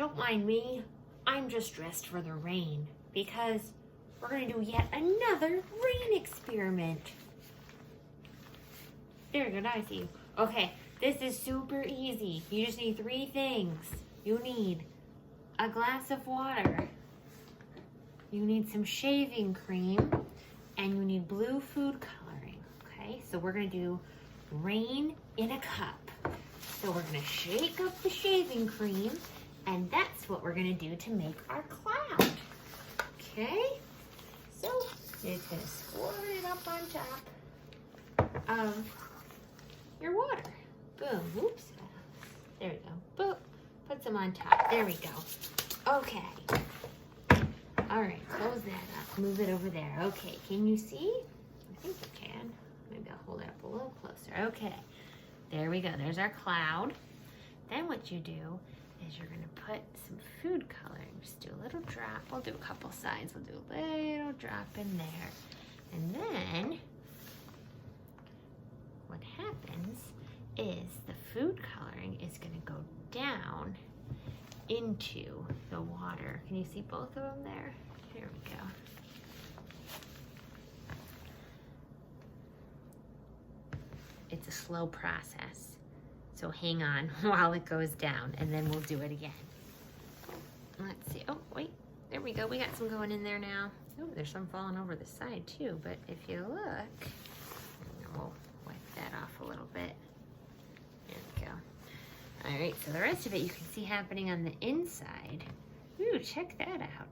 Don't mind me. I'm just dressed for the rain because we're going to do yet another rain experiment. There you go, now I see you. Okay, this is super easy. You just need 3 things. You need a glass of water. You need some shaving cream. And you need blue food coloring. Okay, so we're going to do rain in a cup. So we're going to shake up the shaving cream. And that's what we're going to do to make our cloud. Okay, so you're just going to squirt it up on top of your water. Boom, whoops. There we go. Boop, put some on top. There we go. Okay. All right, close that up. Move it over there. Okay, can you see? I think you can. Maybe I'll hold it up a little closer. Okay, there we go. There's our cloud. Then what you do is you're gonna put some food coloring. Just do a little drop. We'll do a couple sides. We'll do a little drop in there. And then what happens is the food coloring is gonna go down into the water. Can you see both of them there? Here we go. It's a slow process, so hang on while it goes down, and then we'll do it again. Let's see. Oh, wait. There we go. We got some going in there now. Oh, there's some falling over the side too, but if you look, we'll wipe that off a little bit. There we go. All right, so the rest of it you can see happening on the inside. Ooh, check that out.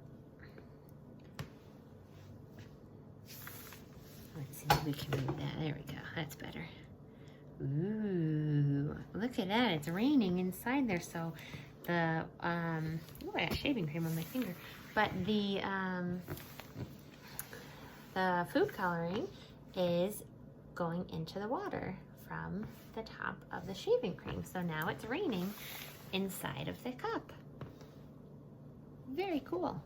Let's see if we can move that. There we go. That's better. Ooh, look at that. It's raining inside there. So the, oh, I got shaving cream on my finger. But the food coloring is going into the water from the top of the shaving cream. So now it's raining inside of the cup. Very cool.